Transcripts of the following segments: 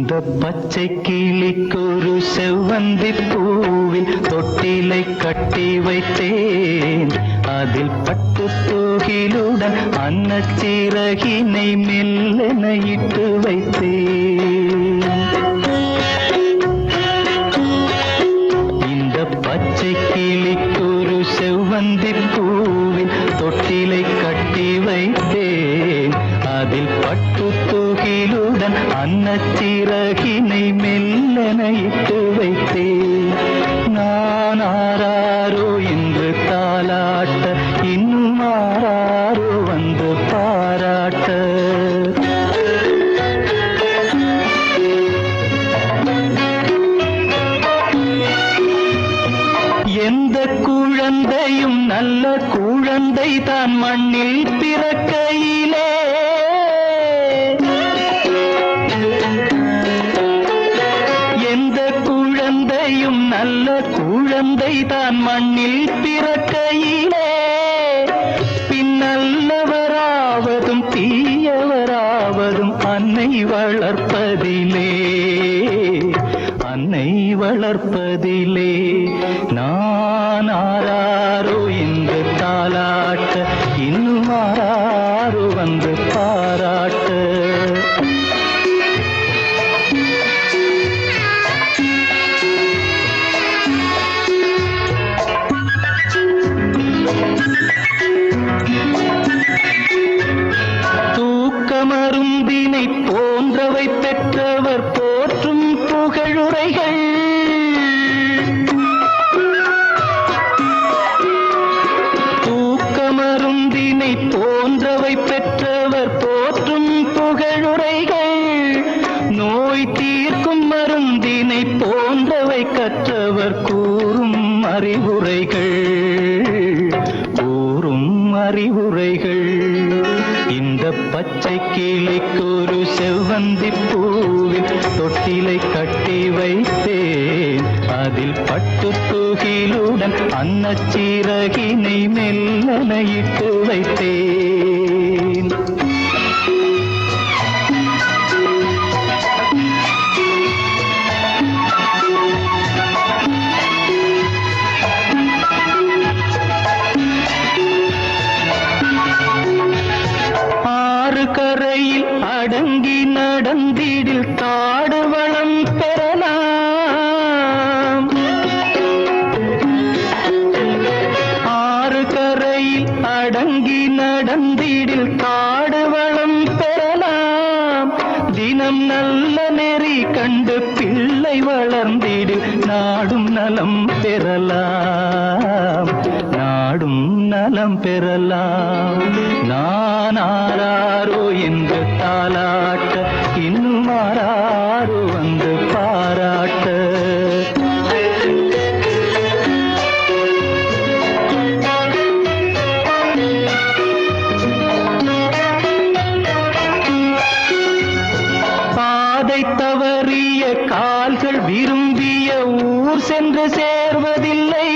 இந்த பச்சை கிளிக்கொரு செவ்வந்தி பூவில் தொட்டிலை கட்டி வைத்தேன். அதில் பட்டு தூகிலுடன் அன்னச்சிறகினை மெல்லென இட்டு வைத்தேன். இந்த பச்சை கிளிக்கொரு செவ்வந்தி பூவில் தொட்டிலை கட்டி வைத்தேன். அதில் பட்டு தூகிலுடன் அன்னச்சிறகினை மெல்லென இட்டு வைத்தேன். நான் ஆராரோ என்று தாலாட்ட, இன்னும் ஆராரோ வந்து பாராட்ட. எந்த குழந்தையும் நல்ல குழந்தை தான் மண்ணில் பிறக்கையிலே. எந்த குழந்தையும் நல்ல குழந்தை தான் மண்ணில் பிறக்கையிலே. பின்னல்லவராவதும் தீயவராவதும் அன்னை வளர்ப்பதிலே, அன்னை வளர்ப்பதிலே. நான் ஆராரோ என்று தாலாட்ட, இன்னும் ஆராரோ வந்து பாராட்ட. தூக்கமருந்தினை போன்றவை பெற்றவர் போற்றும் புகழுரைகள். தூக்கமருந்தினை போன்றவை பெற்றவர் போற்றும் புகழுரைகள். நோய் தீர்க்கும் மருந்தினை போன்றவை கற்றவர் கூறும் அறிவுரைகள், கூறும் அறிவுரைகள். இந்த பச்சை கிளிக்கொரு செவ்வந்தி பூவில் தொட்டிலை கட்டி வைத்தேன். அதில் பட்டு தூகிலுடன் அன்னச்சிறகினை மெல்லென இட்டு வைத்தேன். கரையில் அடங்கி நடந்திடில் காடு வளம் பெறலாம். ஆறு கரையில் அடங்கி நடந்திடில் காடு வளம் பெறலாம். தினம் நல்ல நெறி கண்டு பிள்ளை வளர்ந்திடில் நாடும் நலம் பெறலாம், நாடும் நலம் பெறலாம். நான் ஆராரோ என்று தாலாட்ட, இன்னும் ஆராரோ வந்து பாராட்ட. பாதை தவறிய கால்கள் விரும்பிய ஊர் சென்று சேர்வதில்லை.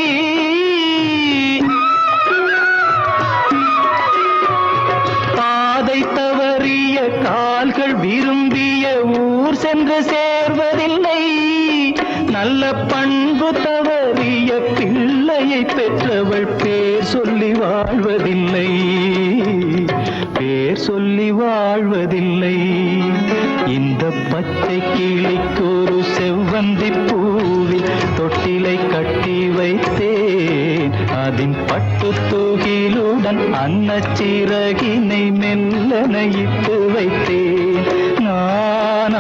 பாதை தவறிய கால்கள் விரும்பிய ஊர் சென்று சேர்வதில்லை. நல்ல பண்பு தவறிய பிள்ளையை பெற்றவள் பேர் சொல்லி வாழ்வதில்லை, பேர் சொல்லி வாழ்வதில்லை. இந்த பச்சை கிளிக்கொரு செவ்வந்தி பூவில் தொட்டிலை கட்டி வைத்தேன். அதின் பட்டு தூகிலுடன் அன்னச்சிறகினை மெல்லென இட்டு வைத்தேன். நான்